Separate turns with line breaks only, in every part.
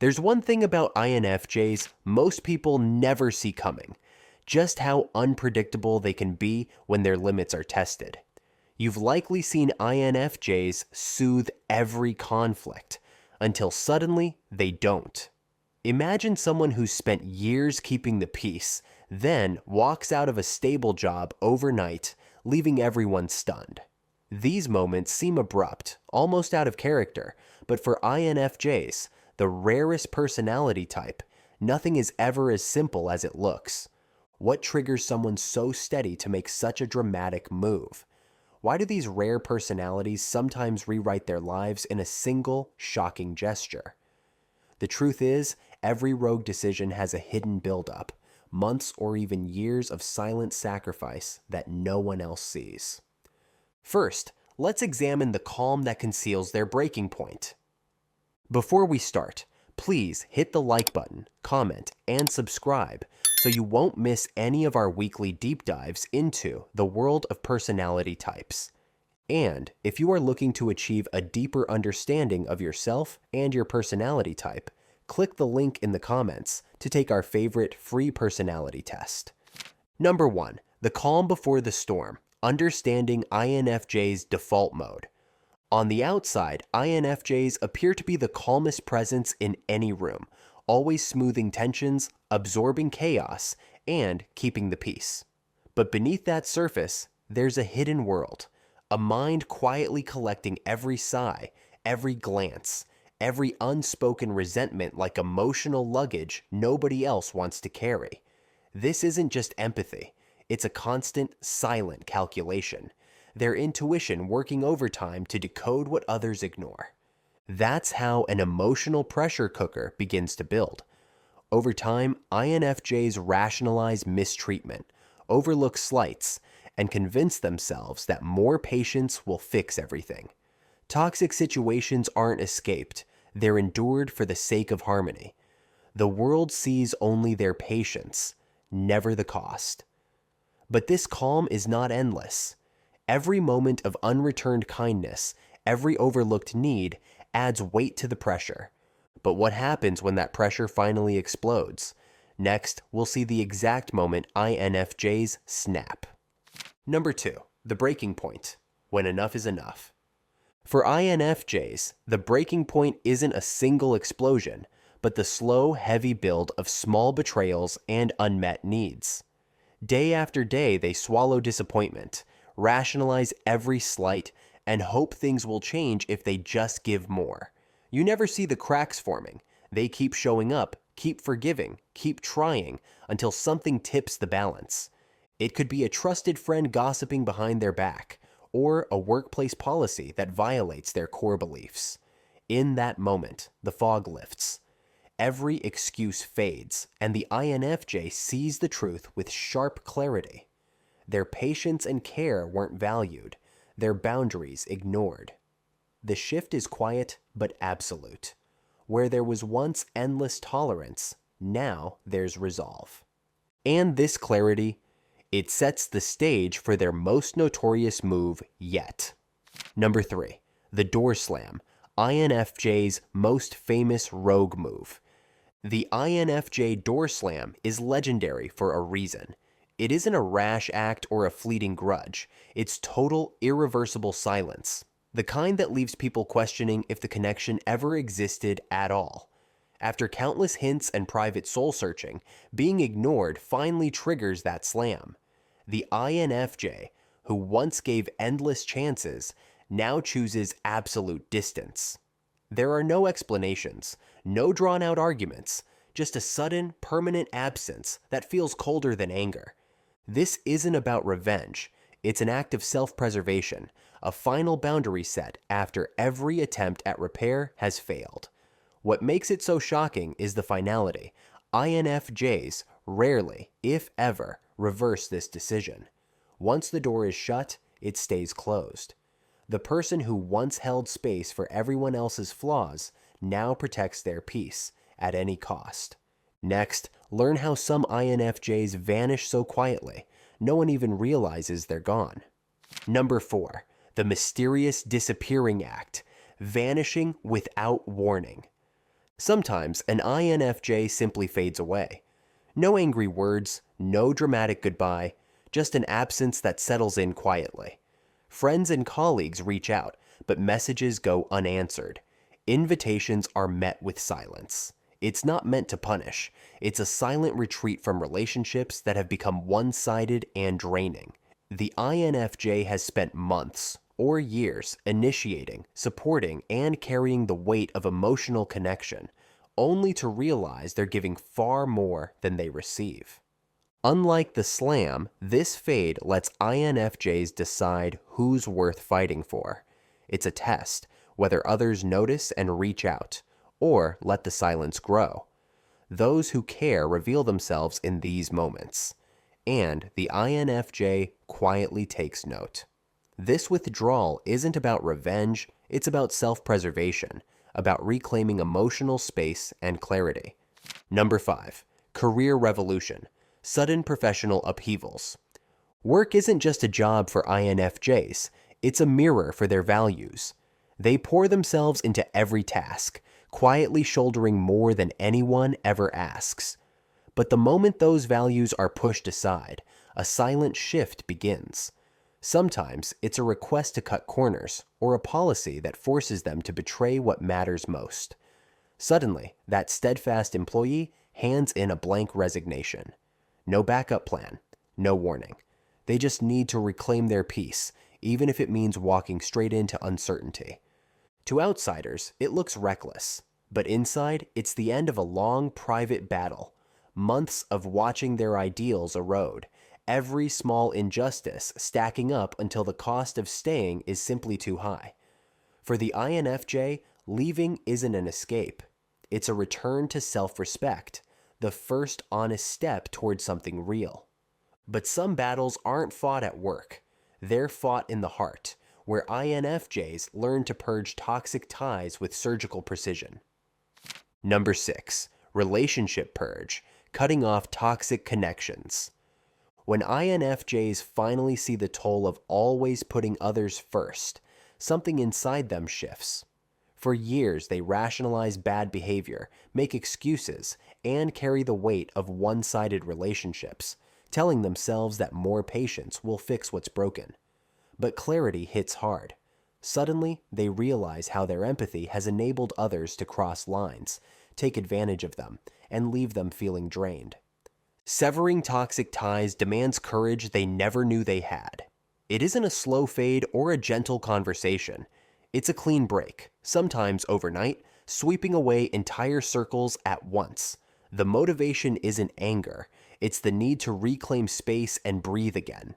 There's one thing about INFJs most people never see coming, just how unpredictable they can be when their limits are tested. You've likely seen INFJs soothe every conflict, until suddenly they don't. Imagine someone who's spent years keeping the peace, then walks out of a stable job overnight, leaving everyone stunned. These moments seem abrupt, almost out of character, but for INFJs, the rarest personality type, nothing is ever as simple as it looks. What triggers someone so steady to make such a dramatic move? Why do these rare personalities sometimes rewrite their lives in a single, shocking gesture? The truth is, every rogue decision has a hidden buildup, months or even years of silent sacrifice that no one else sees. First, let's examine the calm that conceals their breaking point. Before we start, please hit the like button, comment, and subscribe so you won't miss any of our weekly deep dives into the world of personality types. And if you are looking to achieve a deeper understanding of yourself and your personality type, click the link in the comments to take our favorite free personality test. Number 1. The calm before the storm. Understanding INFJ's default mode. On the outside, INFJs appear to be the calmest presence in any room, always smoothing tensions, absorbing chaos, and keeping the peace. But beneath that surface, there's a hidden world, a mind quietly collecting every sigh, every glance, every unspoken resentment like emotional luggage nobody else wants to carry. This isn't just empathy, it's a constant, silent calculation. Their intuition working overtime to decode what others ignore. That's how an emotional pressure cooker begins to build. Over time, INFJs rationalize mistreatment, overlook slights, and convince themselves that more patience will fix everything. Toxic situations aren't escaped, they're endured for the sake of harmony. The world sees only their patience, never the cost. But this calm is not endless. Every moment of unreturned kindness, every overlooked need, adds weight to the pressure. But what happens when that pressure finally explodes? Next, we'll see the exact moment INFJs snap. Number 2. The breaking point. When enough is enough. For INFJs, the breaking point isn't a single explosion, but the slow, heavy build of small betrayals and unmet needs. Day after day, they swallow disappointment, rationalize every slight, and hope things will change if they just give more. You never see the cracks forming. They keep showing up, keep forgiving, keep trying, until something tips the balance. It could be a trusted friend gossiping behind their back, or a workplace policy that violates their core beliefs. In that moment, the fog lifts. Every excuse fades, and the INFJ sees the truth with sharp clarity. Their patience and care weren't valued, their boundaries ignored. The shift is quiet but absolute. Where there was once endless tolerance, now there's resolve. And this clarity, it sets the stage for their most notorious move yet. Number 3. The door slam, INFJ's most famous rogue move. The INFJ door slam is legendary for a reason. It isn't a rash act or a fleeting grudge. It's total, irreversible silence. The kind that leaves people questioning if the connection ever existed at all. After countless hints and private soul searching, being ignored finally triggers that slam. The INFJ, who once gave endless chances, now chooses absolute distance. There are no explanations, no drawn-out arguments, just a sudden, permanent absence that feels colder than anger. This isn't about revenge. It's an act of self-preservation, a final boundary set after every attempt at repair has failed. What makes it so shocking is the finality. INFJs rarely, if ever, reverse this decision. Once the door is shut, it stays closed. The person who once held space for everyone else's flaws now protects their peace at any cost. Next, learn how some INFJs vanish so quietly, no one even realizes they're gone. Number 4. The mysterious disappearing act, vanishing without warning. Sometimes an INFJ simply fades away. No angry words, no dramatic goodbye, just an absence that settles in quietly. Friends and colleagues reach out, but messages go unanswered. Invitations are met with silence. It's not meant to punish. It's a silent retreat from relationships that have become one-sided and draining. The INFJ has spent months or years initiating, supporting, and carrying the weight of emotional connection, only to realize they're giving far more than they receive. Unlike the slam, this fade lets INFJs decide who's worth fighting for. It's a test, whether others notice and reach out, or let the silence grow. Those who care reveal themselves in these moments, and the INFJ quietly takes note. This withdrawal isn't about revenge, it's about self-preservation, about reclaiming emotional space and clarity. Number 5. Career revolution. Sudden professional upheavals. Work isn't just a job for INFJs, it's a mirror for their values. They pour themselves into every task, quietly shouldering more than anyone ever asks. But the moment those values are pushed aside, a silent shift begins. Sometimes it's a request to cut corners, or a policy that forces them to betray what matters most. Suddenly, that steadfast employee hands in a blank resignation. No backup plan, no warning. They just need to reclaim their peace, even if it means walking straight into uncertainty. To outsiders, it looks reckless, but inside, it's the end of a long private battle. Months of watching their ideals erode, every small injustice stacking up until the cost of staying is simply too high. For the INFJ, leaving isn't an escape. It's a return to self-respect, the first honest step towards something real. But some battles aren't fought at work. They're fought in the heart, where INFJs learn to purge toxic ties with surgical precision. Number 6. Relationship purge, cutting off toxic connections. When INFJs finally see the toll of always putting others first, something inside them shifts. For years, they rationalize bad behavior, make excuses, and carry the weight of one-sided relationships, telling themselves that more patience will fix what's broken. But clarity hits hard. Suddenly, they realize how their empathy has enabled others to cross lines, take advantage of them, and leave them feeling drained. Severing toxic ties demands courage they never knew they had. It isn't a slow fade or a gentle conversation. It's a clean break, sometimes overnight, sweeping away entire circles at once. The motivation isn't anger, it's the need to reclaim space and breathe again.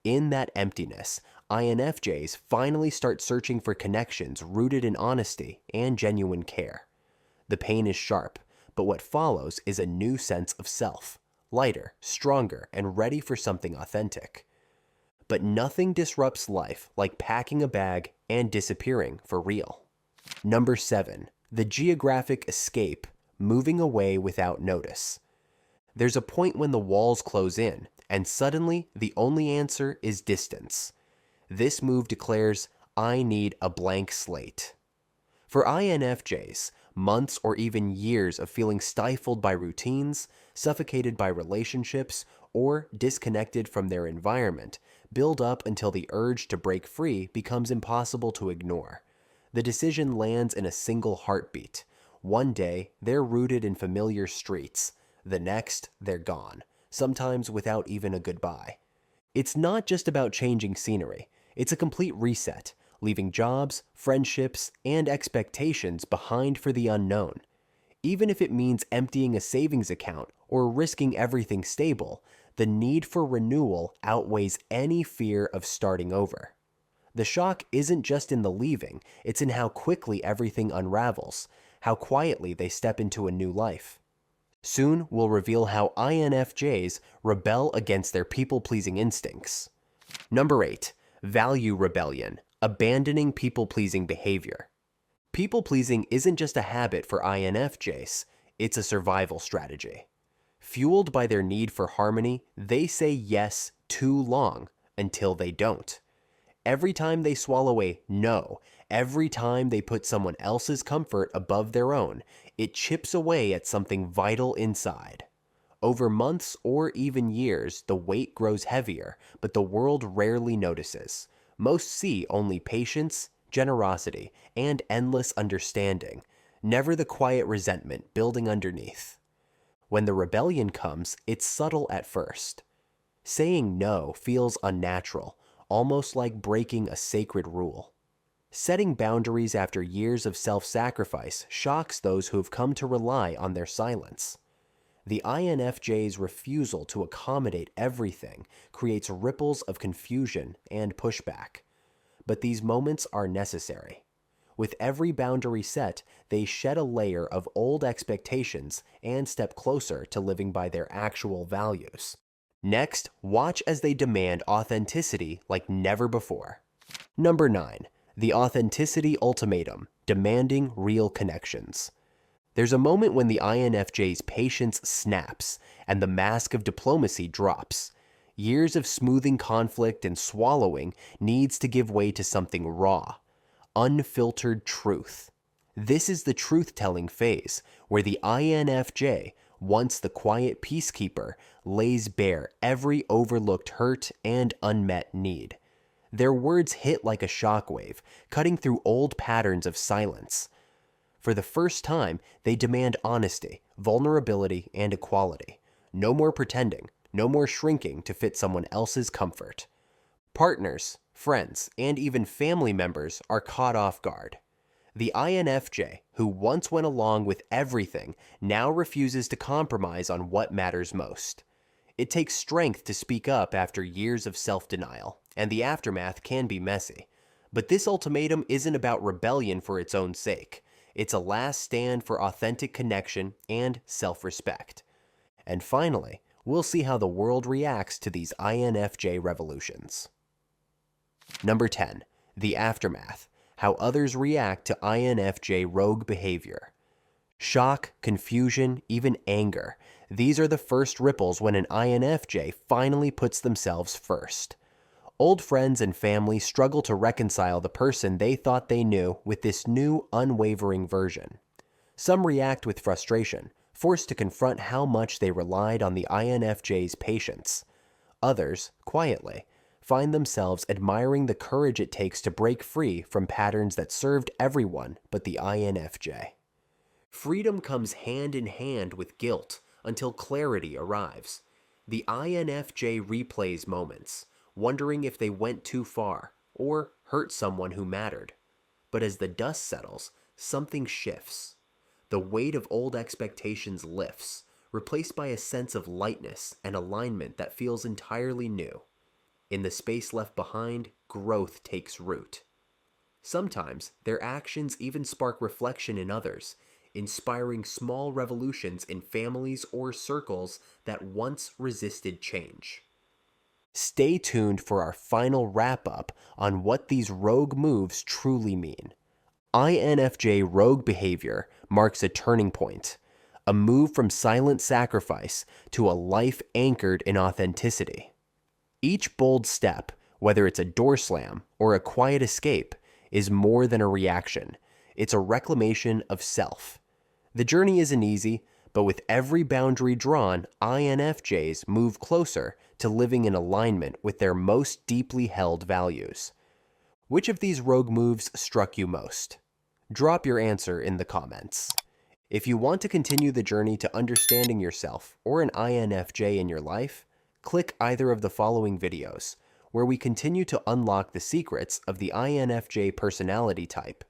In that emptiness, INFJs finally start searching for connections rooted in honesty and genuine care. The pain is sharp, but what follows is a new sense of self, lighter, stronger, and ready for something authentic. But nothing disrupts life like packing a bag and disappearing for real. Number 7. The geographic escape, moving away without notice. There's a point when the walls close in, and suddenly the only answer is distance. This move declares, I need a blank slate. For INFJs, months or even years of feeling stifled by routines, suffocated by relationships, or disconnected from their environment build up until the urge to break free becomes impossible to ignore. The decision lands in a single heartbeat. One day, they're rooted in familiar streets. The next, they're gone, sometimes without even a goodbye. It's not just about changing scenery. It's a complete reset, leaving jobs, friendships, and expectations behind for the unknown. Even if it means emptying a savings account or risking everything stable, the need for renewal outweighs any fear of starting over. The shock isn't just in the leaving, it's in how quickly everything unravels, how quietly they step into a new life. Soon, we'll reveal how INFJs rebel against their people-pleasing instincts. Number 8. Value rebellion, abandoning people-pleasing behavior. People-pleasing isn't just a habit for INFJs, it's a survival strategy. Fueled by their need for harmony, they say yes too long until they don't. Every time they swallow a no, Every time they put someone else's comfort above their own, it chips away at something vital inside. Over months or even years, the weight grows heavier, but the world rarely notices. Most see only patience, generosity, and endless understanding, never the quiet resentment building underneath. When the rebellion comes, it's subtle at first. Saying no feels unnatural, almost like breaking a sacred rule. Setting boundaries after years of self-sacrifice shocks those who have come to rely on their silence. The INFJ's refusal to accommodate everything creates ripples of confusion and pushback. But these moments are necessary. With every boundary set, they shed a layer of old expectations and step closer to living by their actual values. Next, watch as they demand authenticity like never before. Number 9. The authenticity ultimatum, demanding real connections. There's a moment when the INFJ's patience snaps and the mask of diplomacy drops. Years of smoothing conflict and swallowing needs to give way to something raw, unfiltered truth. This is the truth-telling phase, where the INFJ, once the quiet peacekeeper, lays bare every overlooked hurt and unmet need. Their words hit like a shockwave, cutting through old patterns of silence. For the first time, they demand honesty, vulnerability, and equality. No more pretending, no more shrinking to fit someone else's comfort. Partners, friends, and even family members are caught off guard. The INFJ, who once went along with everything, now refuses to compromise on what matters most. It takes strength to speak up after years of self-denial, and the aftermath can be messy. But this ultimatum isn't about rebellion for its own sake. It's a last stand for authentic connection and self-respect. And finally, we'll see how the world reacts to these INFJ revolutions. Number 10. The aftermath. How others react to INFJ rogue behavior. Shock, confusion, even anger. These are the first ripples when an INFJ finally puts themselves first. Old friends and family struggle to reconcile the person they thought they knew with this new, unwavering version. Some react with frustration, forced to confront how much they relied on the INFJ's patience. Others, quietly, find themselves admiring the courage it takes to break free from patterns that served everyone but the INFJ. Freedom comes hand in hand with guilt until clarity arrives. The INFJ replays moments, wondering if they went too far or hurt someone who mattered. But as the dust settles, something shifts. The weight of old expectations lifts, replaced by a sense of lightness and alignment that feels entirely new. In the space left behind, growth takes root. Sometimes their actions even spark reflection in others, inspiring small revolutions in families or circles that once resisted change. Stay tuned for our final wrap-up on what these rogue moves truly mean. INFJ rogue behavior marks a turning point, a move from silent sacrifice to a life anchored in authenticity. Each bold step, whether it's a door slam or a quiet escape, is more than a reaction. It's a reclamation of self. The journey isn't easy, but with every boundary drawn, INFJs move closer to living in alignment with their most deeply held values. Which of these rogue moves struck you most? Drop your answer in the comments. If you want to continue the journey to understanding yourself or an INFJ in your life, click either of the following videos, where we continue to unlock the secrets of the INFJ personality type.